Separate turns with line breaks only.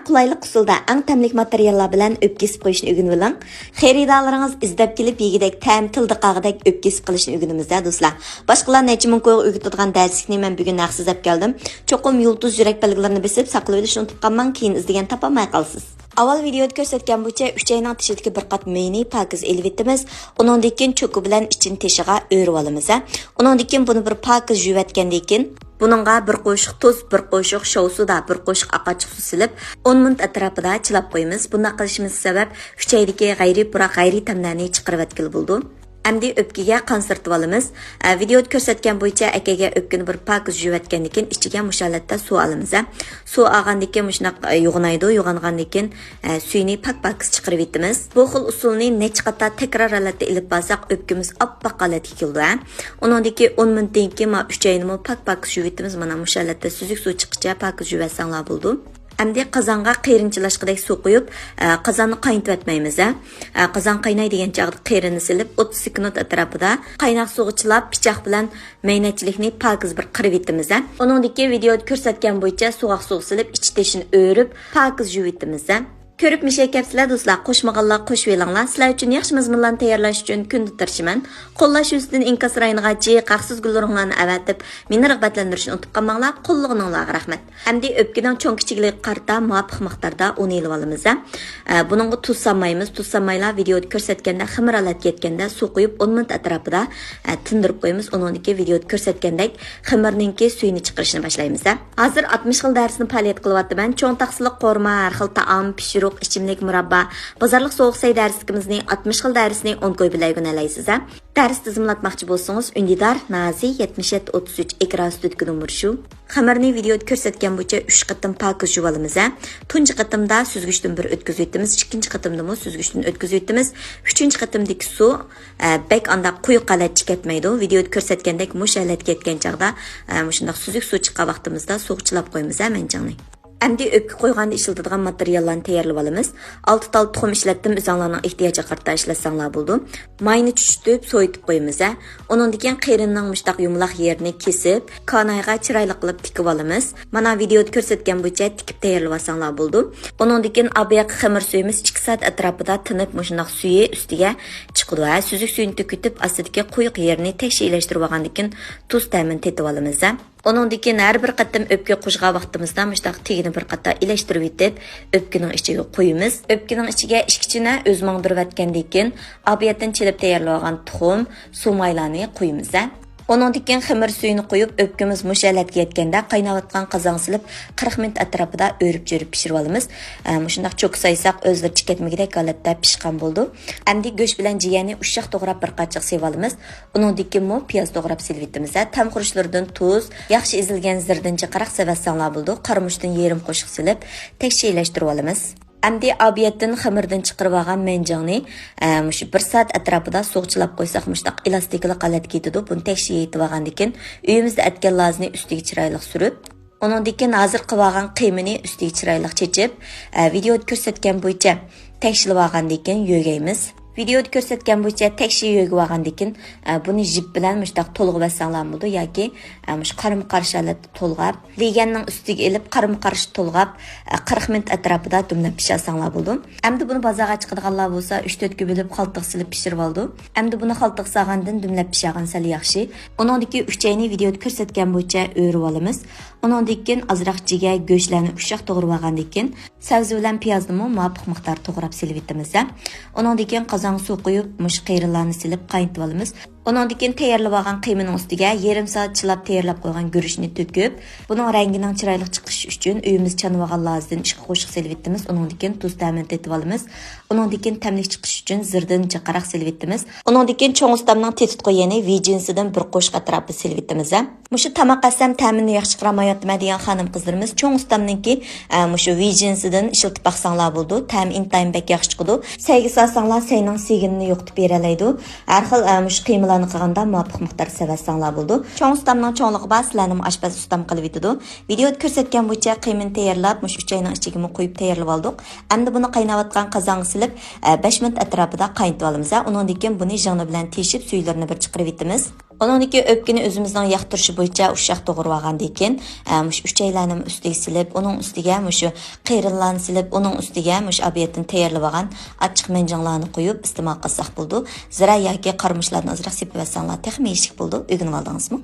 qulaylik usulda eng tamlik materiallar bilan o'pkesib qo'yishni o'rganib oling. Xaridorlaringiz izdab kelib yegidek ta'm tilda qag'idek o'pkesib qilishni o'rganimizda do'stlar. Boshqalar necha ming qo'yib o'rgatadigan darslikni men bugun naqsizlab keldim. Cho'qim yulduz yurak belgilarini besib saqlab olishni unutib qolmang, keyin izdegan topolmay qolsiz. Avval videoda ko'rsatgan bo'yicha 3 oyning tishidagi bir qat meyni pokiz elib etamiz. Undan keyin cho'qi bilan ichin teshiga o'rib olamiz. Undan keyin buni bir pokiz yuvatgandan keyin buningga bir qo'shiq tuz, bir qo'shiq shov suda, bir qo'shiq oqachiq suv silib 10 minut atrofida chilab qo'yamiz. Bunday qilishimiz sabab 3 oydagi g'ayri ta'mlarni chiqarib etkili bo'ldi. Endi o'pkiga qon surtib olamiz. Videoda ko'rsatgan bo'yicha akaga o'pkini bir pokiz yuvatgandan keyin ichiga mushallatda suv olamiz. Suv olgandan keyin mushunaq yo'g'naydi, yo'g'angandan keyin suyni pokiz chiqarib etamiz. Bu xil usulni necha qator takror holatda ilib borsak o'pkimiz oppoq holatga keldi. Undan keyin 10 minutdan keyin 3 oyni pokiz yuvatamiz. Mana mushallatda suzuk suv chiqqicha pokiz yuvatsanglar bo'ldi. Endi qozonga qiyrinchilashqidek suv qo'yib, qozonni qaynatib etmaymiz. Qozon qaynay degan chog'da qirini silib 30 sekund atrofida qaynoq suvga chilab pichoq bilan maynachilikni pokiz bir qirib etamiz. Undan keyin videoda ko'rsatgan bo'yicha suvoq suv silib ichi teshini o'rib pokiz yuvib etamiz. Ko'rib mishayapsizlar do'stlar, qo'shmaganlar qo'shib elinglar. Sizlar uchun yaxshi mazmunlarni tayyorlash uchun kunda tirishiman. Qo'llash ustidan inkas rayonigacha qaqsiz gullaringlarni avatib, meni rag'batlantirishni unutib qolmanglar. Qo'llig'inglarga rahmat. Endi o'pkining cho'ng kichikligiga qarata muvofiq miqdorda un elib olamiz. Buningga tuz solmaymiz. Tuz solmaylar videoda ko'rsatganda xamir holatga yetganda suv qo'yib 10 minut atrofida tindirib qo'yamiz. Undan keyin videoda ko'rsatgandek xamirninki suyini chiqarishni boshlaymiz. Hozir 60 xil darsni faoliyat qilyapman. Cho'ng taqsiliq qorma, har xil taom pishirib ichimlik murabba, bozorlik sovuq say darsikimizning 60 xil darsini 10 qo'y bilan o'rganaysiz. Dars tizimlatmoqchi bo'lsangiz, Undidar Nazi 7733 ekran studiya numeri shu. Xamirni videoda ko'rsatgan bo'yicha 3 qatim pokiz yuvib olamiz. Tunji qatimda süzgichdan bir o'tkazib o'tamiz, ikkinchi qatimda mo süzgichdan o'tkazib o'tamiz. Uchinchi qatimdagi suv bek anda quyuq qalatchi ketmaydi. Videoda ko'rsatgandek mushallat ketgan chog'da shunday suzuk suv chiqqan vaqtimizda sug'chilab qo'yamiz menchangni. Endi o'pka qo'yganda ishlatadigan materiallarni tayyorlab olamiz. 6 tal tuxum ishlatdim, o'zinglarning ehtiyojiga qarata ishlatsanglar bo'ldi. Mayni chuchitib, so'yitib qo'yamiz. Undan keyin qirinning mushtaq yumaloq yerini kesib, kanayga chiroyli qilib tikib olamiz. Mana videoda ko'rsatgan bo'yicha tikib tayyorlab olsanglar bo'ldi. Undan keyin abiyak xamir suyimiz 2 soat atrofida tinib, mushunaq suyi ustiga chiqdi. Suzuk suyini to'kitib, astidagi quyuq yerini tekshirlashtirib olgandan keyin tuz ta'min tetib olamiz. Ondan keyin har bir qatim o'pka qo'shgan vaqtimizda mushtaq tegini bir qator ilashtirib etib, o'pkining ichiga qo'yamiz. O'pkining ichiga ishkichini o'z mangdirib atgandan keyin abiyatdan chilib tayyorlagan tuxum, suv maylarni qo'yamiz. Ondan keyin xamir suyini qo'yib, o'pkimiz mushallatga yetganda qaynayotgan qozon silib 40 minut atrofida o'rib-jo'rib pishirib olamiz. Shundaq cho'k saysak o'zlaricha ketmagidek holatda pishgan bo'ldi. Endi go'sht bilan jiyani ushoq to'g'rab bir qancha sevib olamiz. Undan keyin mo piyoz to'g'rab silib etamiz. Tam xurishlaridan tuz, yaxshi ezilgan zirdincha qaraq sevatsanglar bo'ldi. Qarmushdan yerim qo'shiq silib tekshirlashtirib olamiz. Endi abiyatdan xamirdan chiqarib olgan menjangni mush 1 soat atrofida sug'chilab qo'ysak mushtaq elastikli qalat ketadi. Buni tekshir yetib olgandan keyin uyimizda atgan lazni ustiga chiroyli surib, undan keyin hozir qilib olgan qiymini ustiga chiroyli chechib, videoda ko'rsatgan bo'yicha tekshirib olgandan keyin yo'gaymiz. Videoda ko'rsatgan bo'yicha tekshir yo'gib olgandan keyin buni jip bilan mushtaq to'lg'ib olsanglar bo'ldi yoki mush qarama-qarshi holatda to'lg'ab, leganning ustiga ilib qarama-qarshi to'lg'ab 40 minut atrofida dumlab pishirsanlar bo'ldi. Endi buni bozorga chiqadiganlar bo'lsa 3-4 kun bo'lib qaltiq silib pishirib oldi. Endi buni qaltiq solgandan dumlab pishirgan sal yaxshi. Undan keyin 3 oyni videoda ko'rsatgan bo'yicha o'rib olamiz. Undan keyin ozroq jiga go'shtlarni ushoq to'g'rab olgandan keyin sabzi bilan piyozni muvofiq miqdor to'g'rab silib etamiz. Undan keyin suv qo'yib, mush qiyrinlarni silib qaynatib olamiz. Undan keyin tayyorlab olgan qiymaning ustiga yarim soat chilab tayyorlab qo'ygan guruchni to'kib, buning rangining chiroyli chiqishi uchun uyimiz chanib olgan lazdan ishqa qo'shib silib etamiz. Undan keyin tuz ta'min etib olamiz. Undan keyin tamlik chiqish uchun zirdan chaqaraq silib etamiz. Undan keyin cho'ng ustamning tetib qo'ygani vijinsidan bir qo'shq atrofida silib etamiz. Mushu tamoq qasam ta'minni yaxshi chiqaramayotma degan xonim qizlarimiz cho'ng ustamningki mushu vijinsidan ishlatib baqsanglar bo'ldi. Ta'm intayin bek yaxshi chiqdi. Saygi solsanglar sayning seginini yo'qitib beralaydi. Har xil mush qiymalarni qilganda muvofiq miqdor sevatsanglar bo'ldi. Cho'ng ustamning cho'ngligi bor, sizlarning oshpaz ustam qilib etdi. Videoda ko'rsatgan bo'yicha qiymani tayyorlab, mush 3 oyning ichiga qo'yib tayyorlab oldik. Endi buni qaynayotgan qozonga silib 5 minut atrofida qaynatib olamiz. Undan keyin buni jig'ni bilan teshib suylarini bir chiqarib etamiz. Onunki öpkini özümüzün yaxtırışı boyunca uşaq doğurub alğandan keyin, muş üçeylarni üstüge silib, onun üstüge muşu qeyrillarni silib, onun üstüge muş abiyetini tayyorlab alğan açıq menjinglarni qoyub iste'mol qilsaq bo'ldi. Zira yoki qarmışlarni azroq sepib olsanglar texmi eshik bo'ldi. O'rganib oldingizmi?